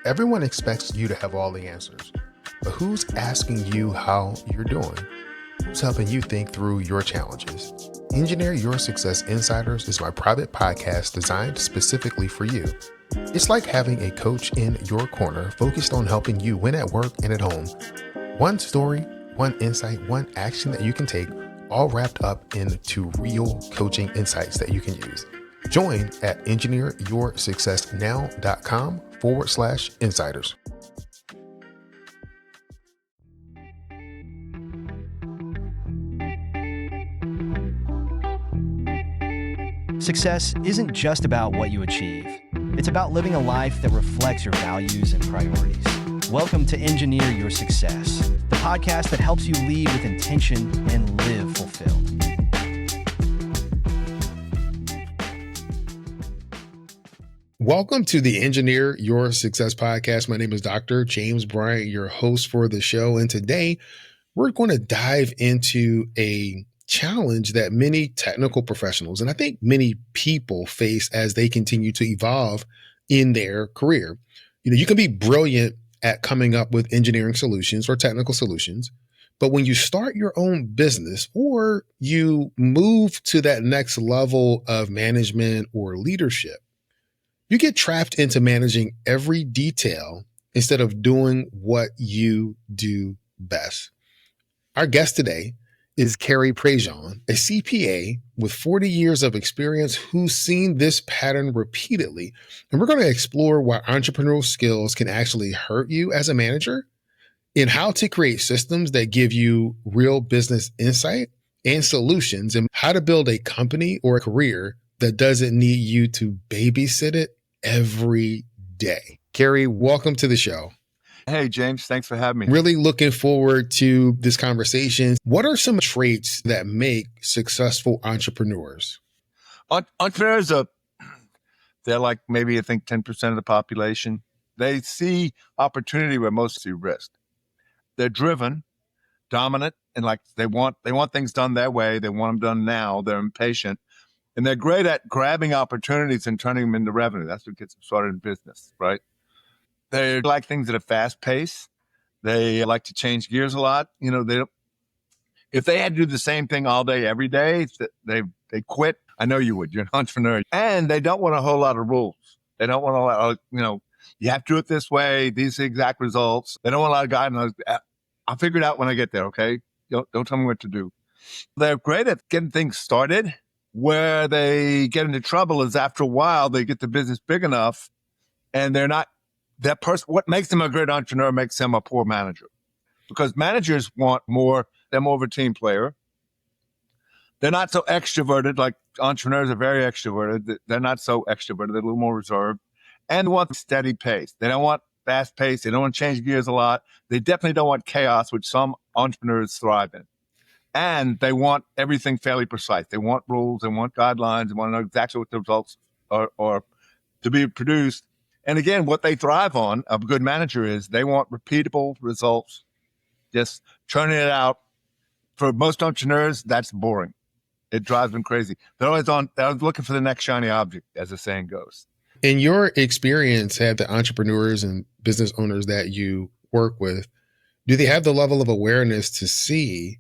Everyone expects you to have all the answers, but who's asking you how you're doing? Who's helping you think through your challenges? Engineer Your Success Insiders is my private podcast designed specifically for you. It's like having a coach in your corner focused on helping you win at work and at home. One story, one insight, one action that you can take, all wrapped up into real coaching insights that you can use. Join at engineeryoursuccessnow.com/insiders. Success isn't just about what you achieve. It's about living a life that reflects your values and priorities. Welcome to Engineer Your Success, the podcast that helps you lead with intention and live fulfilled. Welcome to the Engineer Your Success podcast. My name is Dr. James Bryant, your host for the show. And today we're going to dive into a challenge that many technical professionals, and I think many people, face as they continue to evolve in their career. You can be brilliant at coming up with engineering solutions or technical solutions, but when you start your own business or you move to that next level of management or leadership, you get trapped into managing every detail instead of doing what you do best. Our guest today is Cary Prejean, a CPA with 40 years of experience who's seen this pattern repeatedly. And we're going to explore why entrepreneurial skills can actually hurt you as a manager and how to create systems that give you real business insight and solutions, and how to build a company or a career that doesn't need you to babysit it every day. Cary, welcome to the show. Hey, James, thanks for having me. Really looking forward to this conversation. What are some traits that make successful entrepreneurs? Entrepreneurs they're like maybe I think 10% of the population. They see opportunity where most see risk. They're driven, dominant, and like they want things done their way. They want them done now. They're impatient. And they're great at grabbing opportunities and turning them into revenue. That's what gets them started in business, right? They like things at a fast pace. They like to change gears a lot. If they had to do the same thing all day, every day, they quit. I know you would. You're an entrepreneur. And they don't want a whole lot of rules. They don't want a lot of, you have to do it this way. These are the exact results. They don't want a lot of guidance. I'll figure it out when I get there, okay? Don't tell me what to do. They're great at getting things started. Where they get into trouble is after a while, they get the business big enough and they're not, that person, what makes them a great entrepreneur makes them a poor manager, because managers want more. They're more of a team player. They're not so extroverted. Like entrepreneurs are very extroverted. They're not so extroverted. They're a little more reserved and want steady pace. They don't want fast pace. They don't want to change gears a lot. They definitely don't want chaos, which some entrepreneurs thrive in. And they want everything fairly precise. They want rules. They want guidelines. They want to know exactly what the results are to be produced. And again, what they thrive on, a good manager, is they want repeatable results, just churning it out. For most entrepreneurs, that's boring. It drives them crazy. They're always looking for the next shiny object, as the saying goes. In your experience, have the entrepreneurs and business owners that you work with, do they have the level of awareness to see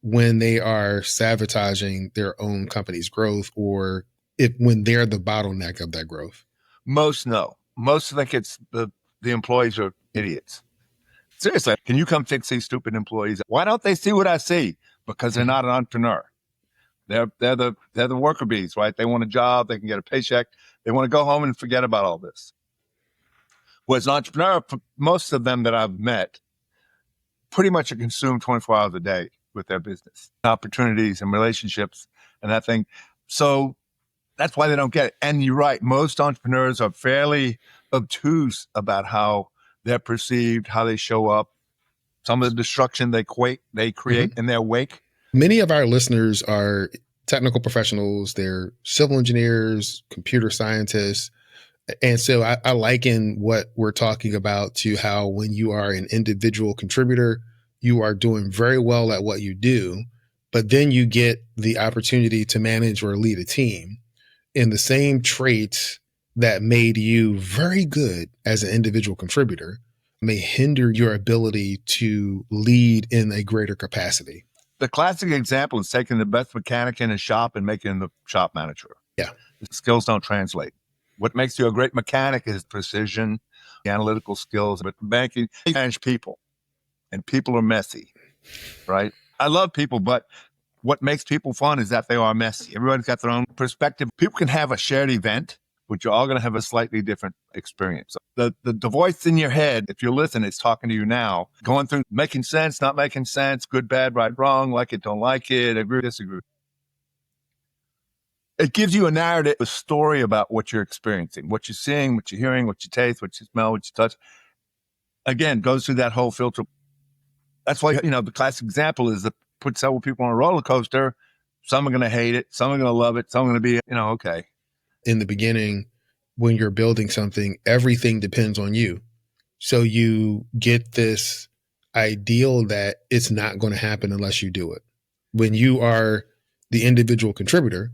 when they are sabotaging their own company's growth, or when they're the bottleneck of that growth? Most no. Most think it's the employees are idiots. Seriously, can you come fix these stupid employees? Why don't they see what I see? Because they're not an entrepreneur. They're the worker bees, right? They want a job, they can get a paycheck, they want to go home and forget about all this. Whereas an entrepreneur, most of them that I've met, pretty much are consumed 24 hours a day with their business, opportunities and relationships and that thing. So that's why they don't get it. And you're right. Most entrepreneurs are fairly obtuse about how they're perceived, how they show up, some of the destruction they create in their wake. Many of our listeners are technical professionals. They're civil engineers, computer scientists. And so I liken what we're talking about to how when you are an individual contributor, you are doing very well at what you do, but then you get the opportunity to manage or lead a team. And the same traits that made you very good as an individual contributor may hinder your ability to lead in a greater capacity. The classic example is taking the best mechanic in a shop and making the shop manager. Yeah. The skills don't translate. What makes you a great mechanic is precision, analytical skills, but banking, you manage people, and people are messy, right? I love people, but what makes people fun is that they are messy. Everybody's got their own perspective. People can have a shared event, but you're all going to have a slightly different experience. The voice in your head, if you listen, it's talking to you now, going through making sense, not making sense, good, bad, right, wrong, like it, don't like it, agree, disagree. It gives you a narrative, a story about what you're experiencing, what you're seeing, what you're hearing, what you taste, what you smell, what you touch. Again, goes through that whole filter. That's why, the classic example is to put several people on a roller coaster. Some are going to hate it. Some are going to love it. Some are going to be, okay. In the beginning, when you're building something, everything depends on you. So you get this ideal that it's not going to happen unless you do it. When you are the individual contributor,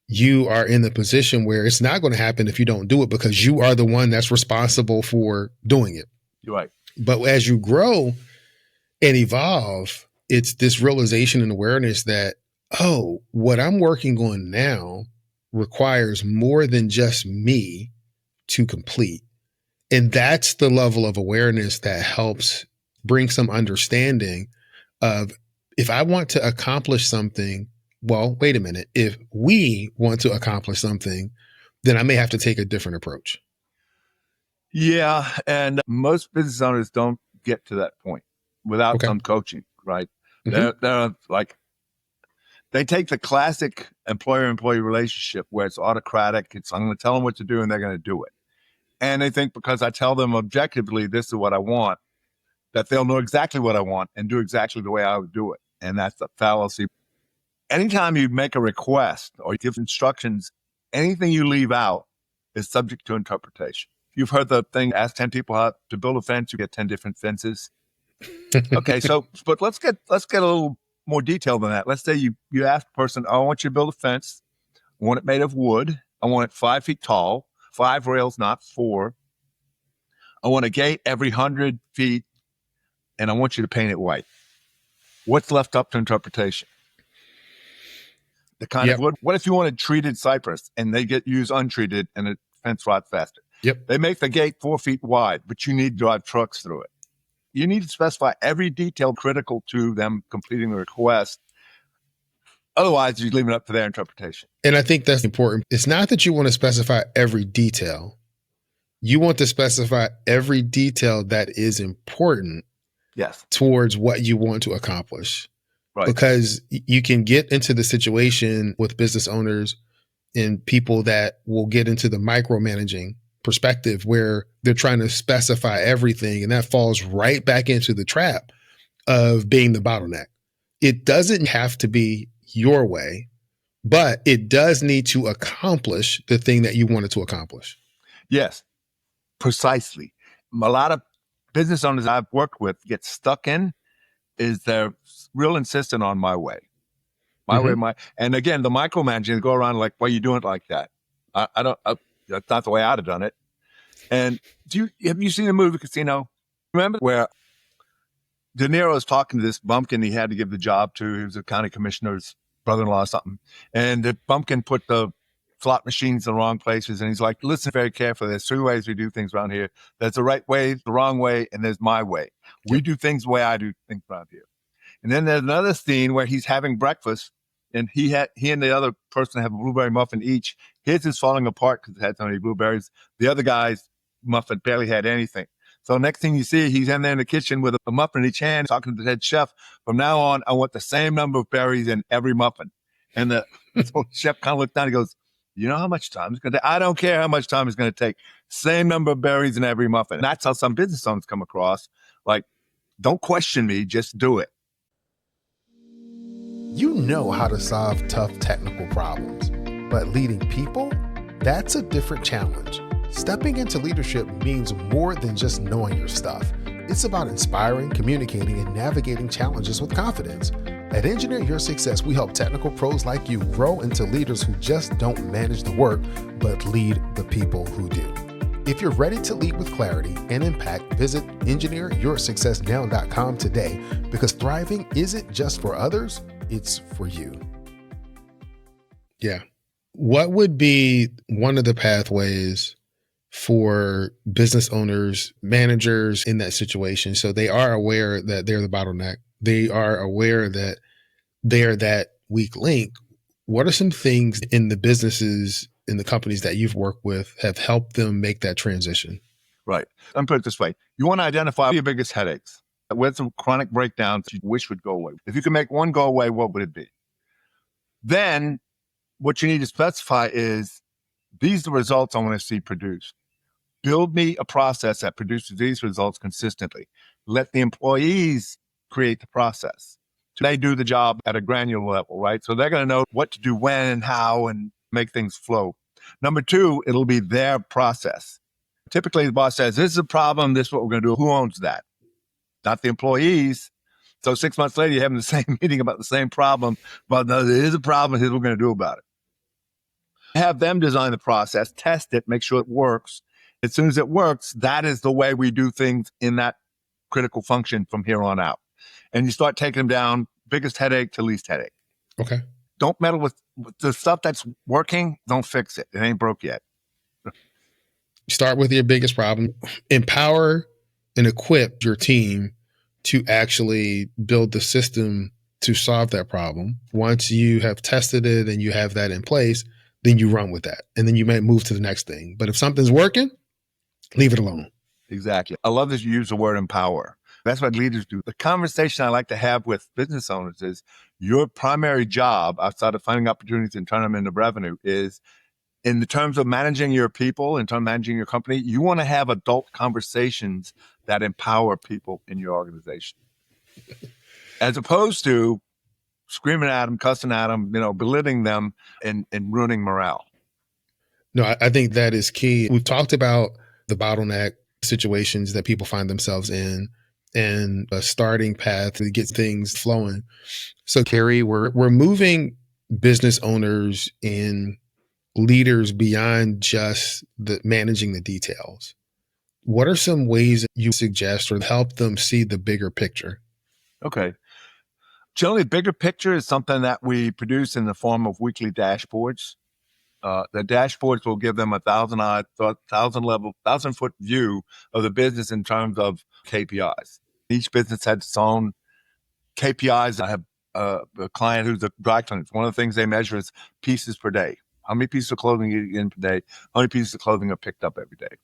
you are in the position where it's not going to happen if you don't do it, because you are the one that's responsible for doing it. You're right. But as you grow and evolve, it's this realization and awareness that, what I'm working on now requires more than just me to complete. And that's the level of awareness that helps bring some understanding of, if I want to accomplish something, well, wait a minute. If we want to accomplish something, then I may have to take a different approach. Yeah. And most business owners don't get to that point without some coaching, right? Mm-hmm. They're like, they take the classic employer-employee relationship where it's autocratic. I'm going to tell them what to do and they're going to do it. And they think because I tell them objectively, this is what I want, that they'll know exactly what I want and do exactly the way I would do it. And that's a fallacy. Anytime you make a request or give instructions, anything you leave out is subject to interpretation. You've heard the thing, ask 10 people how to build a fence, you get 10 different fences. Okay, but let's get a little more detailed than that. Let's say you ask the person, I want you to build a fence. I want it made of wood. I want it 5 feet tall, 5 rails, not 4. I want a gate every 100 feet, and I want you to paint it white. What's left up to interpretation? The kind of wood. What if you wanted treated cypress and they use untreated and the fence rots faster? Yep. They make the gate 4 feet wide, but you need to drive trucks through it. You need to specify every detail critical to them completing the request. Otherwise, you're leaving it up to their interpretation. And I think that's important. It's not that you want to specify every detail. You want to specify every detail that is important towards what you want to accomplish. Right. Because you can get into the situation with business owners and people that will get into the micromanaging perspective where they're trying to specify everything, and that falls right back into the trap of being the bottleneck. It doesn't have to be your way, but it does need to accomplish the thing that you wanted to accomplish. Yes, precisely. A lot of business owners I've worked with get stuck in is they're real insistent on my way. My way. And again, the micromanaging, go around like, why are you doing it like that? That's not the way I'd have done it. And have you seen the movie Casino? Remember where De Niro is talking to this bumpkin he had to give the job to? He was a county commissioner's brother-in-law or something. And the bumpkin put the slot machines in the wrong places. And he's like, listen very carefully. There's 3 ways we do things around here. There's the right way, the wrong way, and there's my way. We do things the way I do things around here. And then there's another scene where he's having breakfast, and he and the other person have a blueberry muffin each. His is falling apart because it had so many blueberries. The other guy's muffin barely had anything. So next thing you see, he's in there in the kitchen with a muffin in each hand, talking to the head chef. From now on, I want the same number of berries in every muffin. And the chef kind of looked down and goes, you know how much time it's going to take? I don't care how much time it's going to take. Same number of berries in every muffin. And that's how some business owners come across. Like, don't question me, just do it. You know how to solve tough technical problems, but leading people, that's a different challenge. Stepping into leadership means more than just knowing your stuff. It's about inspiring, communicating, and navigating challenges with confidence. At Engineer Your Success, we help technical pros like you grow into leaders who just don't manage the work, but lead the people who do. If you're ready to lead with clarity and impact, visit engineeryoursuccessnow.com today, because thriving isn't just for others, it's for you. Yeah. What would be one of the pathways for business owners, managers in that situation, so they are aware that they're the bottleneck, they are aware that they're that weak link? What are some things in the businesses, in the companies that you've worked with, have helped them make that transition? Right. Let me put it this way. You want to identify your biggest headaches. With some chronic breakdowns you wish would go away. If you could make one go away, what would it be? Then what you need to specify is, these are the results I want to see produced. Build me a process that produces these results consistently. Let the employees create the process. They do the job at a granular level, right? So they're going to know what to do when and how and make things flow. Number two, it'll be their process. Typically, the boss says, this is a problem, this is what we're going to do. Who owns that? Not the employees. So 6 months later, you're having the same meeting about the same problem. But no, there is a problem, here's what we're going to do about it. Have them design the process, test it, make sure it works. As soon as it works, that is the way we do things in that critical function from here on out. And you start taking them down, biggest headache to least headache. Okay. Don't meddle with the stuff that's working. Don't fix it. It ain't broke yet. Start with your biggest problem. Empower and equip your team to actually build the system to solve that problem. Once you have tested it and you have that in place, then you run with that. And then you may move to the next thing. But if something's working, leave it alone. Exactly. I love that you use the word empower. That's what leaders do. The conversation I like to have with business owners is, your primary job outside of finding opportunities and turning them into revenue is, in the terms of managing your people, in terms of managing your company, you want to have adult conversations that empower people in your organization, as opposed to screaming at them, cussing at them, belittling them and ruining morale. No, I think that is key. We've talked about the bottleneck situations that people find themselves in, and a starting path to get things flowing. So, Cary, we're moving business owners and leaders beyond just managing the details. What are some ways that you suggest or help them see the bigger picture? Okay. Generally, bigger picture is something that we produce in the form of weekly dashboards. The dashboards will give them a 1,000-foot view of the business in terms of KPIs. Each business has its own KPIs. I have a client who's a dry cleaner. One of the things they measure is pieces per day. How many pieces of clothing you get in per day? How many pieces of clothing are picked up every day?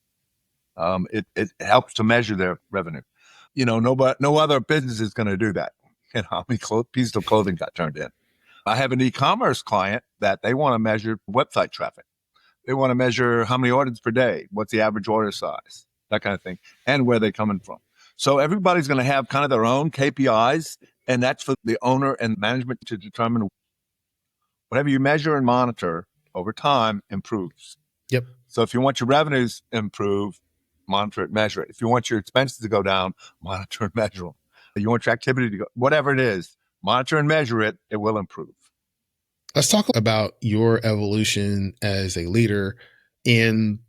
It helps to measure their revenue. No other business is going to do that. How many pieces of clothing got turned in? I have an e-commerce client that they want to measure website traffic. They want to measure how many orders per day, what's the average order size, that kind of thing, and where they're coming from. So everybody's going to have kind of their own KPIs, and that's for the owner and management to determine. Whatever you measure and monitor over time improves. Yep. So if you want your revenues improve, monitor it, measure it. If you want your expenses to go down, monitor and measure them. If you want your activity to go, whatever it is, monitor and measure it, it will improve. Let's talk about your evolution as a leader, and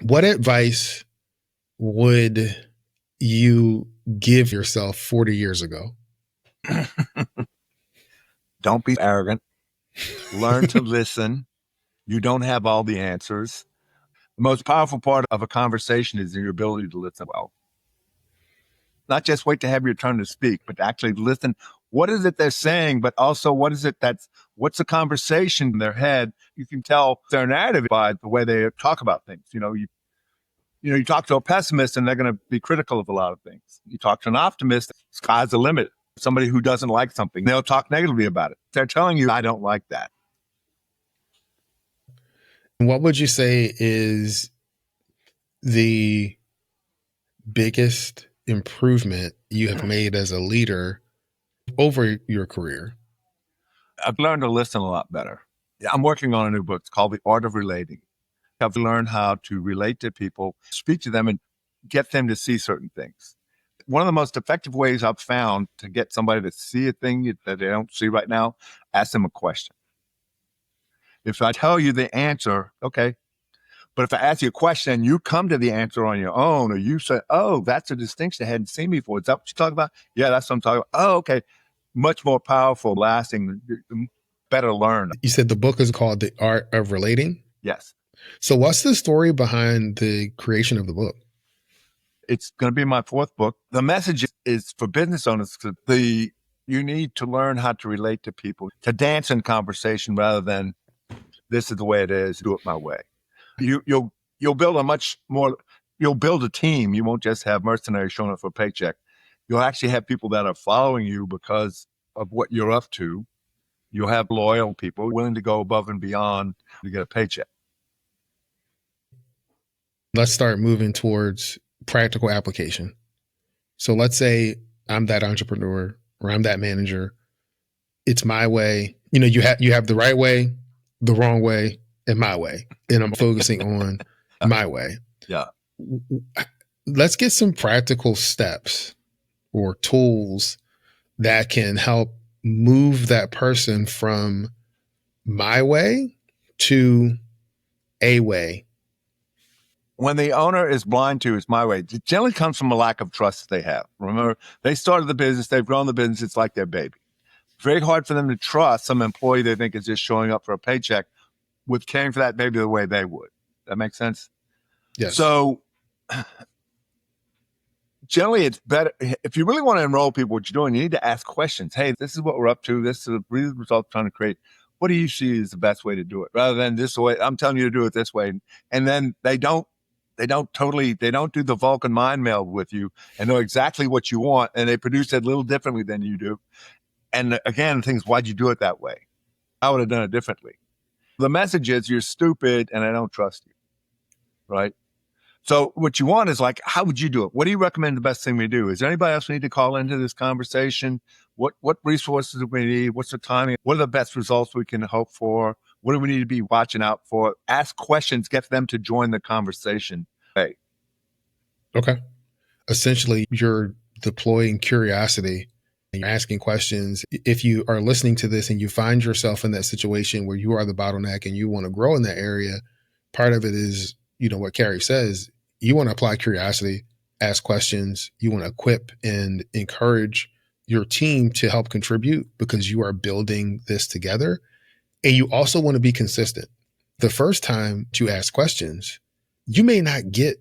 what advice would you give yourself 40 years ago? Don't be arrogant. Learn to listen. You don't have all the answers. The most powerful part of a conversation is your ability to listen well. Not just wait to have your turn to speak, but actually listen. What is it they're saying? But also, what's the conversation in their head? You can tell their narrative by the way they talk about things. You talk to a pessimist and they're going to be critical of a lot of things. You talk to an optimist, sky's the limit. Somebody who doesn't like something, they'll talk negatively about it. They're telling you, I don't like that. What would you say is the biggest improvement you have made as a leader over your career? I've learned to listen a lot better. I'm working on a new book. It's called The Art of Relating. I've learned how to relate to people, speak to them, and get them to see certain things. One of the most effective ways I've found to get somebody to see a thing that they don't see right now, ask them a question. If I tell you the answer, okay, But if I ask you a question, you come to the answer on your own, or you say, oh, that's a distinction I hadn't seen before. Is that what you're talking about? Yeah, that's what I'm talking about. Oh, okay. Much more powerful, lasting, better learned. You said the book is called The Art of Relating. Yes. So what's the story behind the creation of the book? It's going to be my fourth book. The message is for business owners. You need to learn how to relate to people, to dance in conversation rather than this is the way it is, do it my way. You'll build a team. You won't just have mercenaries showing up for a paycheck. You'll actually have people that are following you because of what you're up to. You'll have loyal people willing to go above and beyond to get a paycheck. Let's start moving towards practical application. So let's say I'm that entrepreneur or I'm that manager. It's my way. You have the right way, the wrong way, and my way. And I'm focusing on my way. Yeah. Let's get some practical steps or tools that can help move that person from my way to a way. When the owner is blind to it's my way, it generally comes from a lack of trust they have. Remember, they started the business, they've grown the business, it's like their baby. Very hard for them to trust some employee they think is just showing up for a paycheck with caring for that baby the way they would. That makes sense? Yes. So generally it's better, if you really want to enroll people, what you're doing, you need to ask questions. Hey, this is what we're up to. This is the result I'm trying to create. What do you see is the best way to do it? Rather than this way, I'm telling you to do it this way. And then they don't do the Vulcan mind meld with you and know exactly what you want. And they produce it a little differently than you do. And again, things, why'd you do it that way? I would have done it differently. The message is you're stupid and I don't trust you. Right? So what you want is like, how would you do it? What do you recommend the best thing we do? Is there anybody else we need to call into this conversation? What resources do we need? What's the timing? What are the best results we can hope for? What do we need to be watching out for? Ask questions, get them to join the conversation. Hey. Okay. Essentially, you're deploying curiosity and you're asking questions. If you are listening to this and you find yourself in that situation where you are the bottleneck and you want to grow in that area, part of it is, what Cary says, you want to apply curiosity, ask questions, you want to equip and encourage your team to help contribute because you are building this together. And you also want to be consistent. The first time you ask questions, you may not get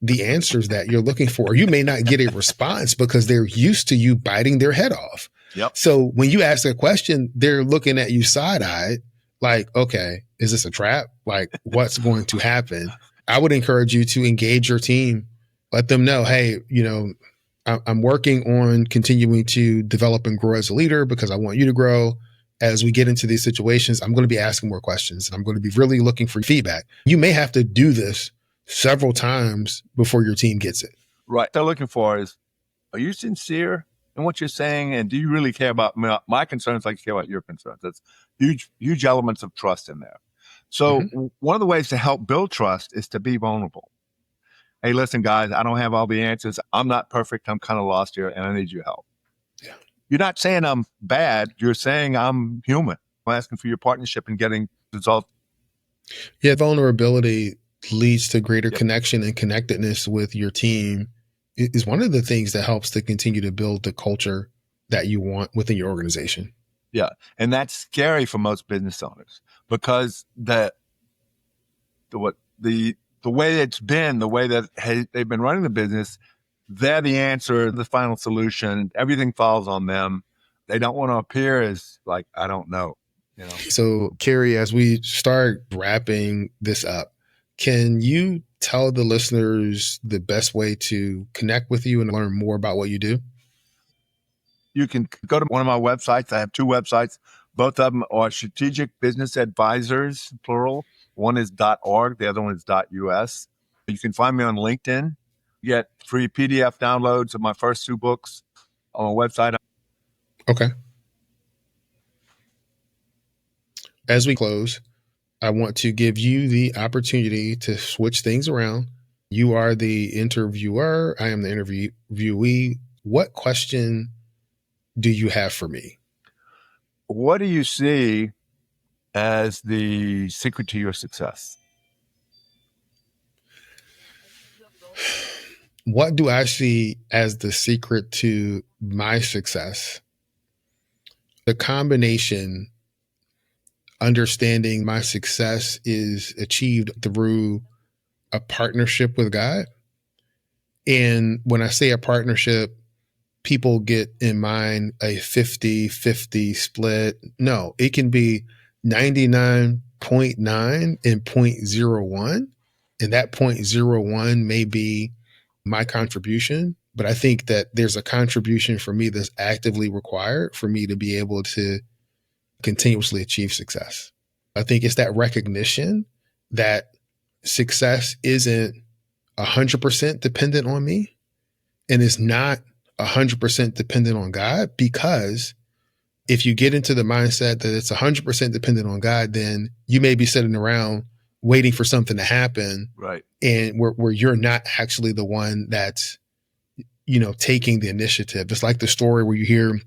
the answers that you're looking for. You may not get a response because they're used to you biting their head off. Yep. So when you ask a question, they're looking at you side-eyed like, okay, is this a trap? Like, what's going to happen? I would encourage you to engage your team. Let them know, hey, I'm working on continuing to develop and grow as a leader because I want you to grow. As we get into these situations, I'm going to be asking more questions and I'm going to be really looking for feedback. You may have to do this several times before your team gets it. Right. They're looking for is, are you sincere in what you're saying? And do you really care about my concerns like you care about your concerns? That's huge elements of trust in there. So one of the ways to help build trust is to be vulnerable. Hey, listen, guys, I don't have all the answers. I'm not perfect. I'm kind of lost here and I need your help. Yeah. You're not saying I'm bad. You're saying I'm human. I'm asking for your partnership in getting results. Yeah, vulnerability leads to greater connection and connectedness with your team. It is one of the things that helps to continue to build the culture that you want within your organization. Yeah. And that's scary for most business owners because the way it's been, the way that they've been running the business, they're the answer, the final solution. Everything falls on them. They don't want to appear as like, I don't know. So, Cary, as we start wrapping this up, can you tell the listeners the best way to connect with you and learn more about what you do? You can go to one of my websites. I have two websites. Both of them are Strategic Business Advisors, plural. One is .org. The other one is .us. You can find me on LinkedIn. You get free PDF downloads of my first two books on my website. Okay. As we close, I want to give you the opportunity to switch things around. You are the interviewer. I am the interviewee. What question do you have for me? What do you see as the secret to your success? what do I see as the secret to my success? The combination, understanding my success is achieved through a partnership with God. And when I say a partnership, people get in mind a 50-50 split. No, it can be 99.9 and 0.01. And that 0.01 may be my contribution, but I think that there's a contribution for me that's actively required for me to be able to continuously achieve success. I think it's that recognition that success isn't 100% dependent on me and is not 100% dependent on God, because if you get into the mindset that it's 100% dependent on God, then you may be sitting around waiting for something to happen. Right. And where you're not actually the one that's, taking the initiative. It's like the story where you hear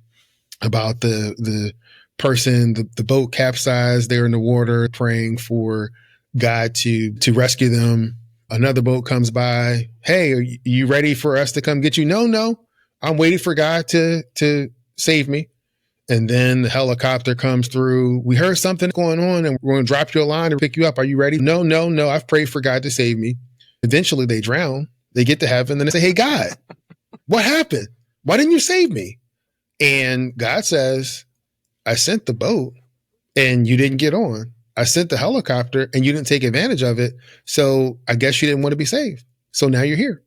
about the person, the boat capsized, they're in the water praying for God to rescue them. Another boat comes by. Hey, are you ready for us to come get you? No, I'm waiting for God to save me. And then the helicopter comes through. We heard something going on and we're going to drop you a line and pick you up. Are you ready? No. I've prayed for God to save me. Eventually they drown. They get to heaven and they say, hey, God, what happened? Why didn't you save me? And God says, I sent the boat and you didn't get on. I sent the helicopter and you didn't take advantage of it. So I guess you didn't want to be saved. So now you're here.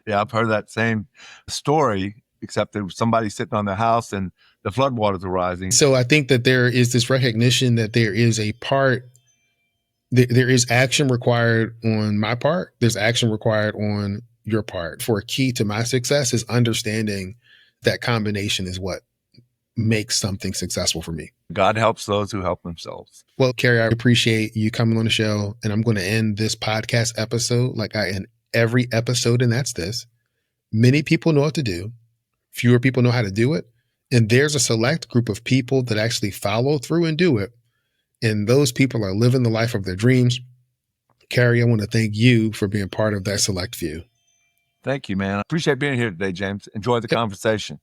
Yeah, I've heard that same story, except there was somebody sitting on their house and the floodwaters are rising. So I think that there is this recognition that there is a part, there is action required on my part. There's action required on your part. For a key to my success is understanding that combination is what makes something successful for me. God helps those who help themselves. Well, Cary, I appreciate you coming on the show, and I'm going to end this podcast episode like I end every episode, and that's this. Many people know what to do. Fewer people know how to do it. And there's a select group of people that actually follow through and do it. And those people are living the life of their dreams. Cary, I want to thank you for being part of that select few. Thank you, man. I appreciate being here today, James. Enjoy the conversation.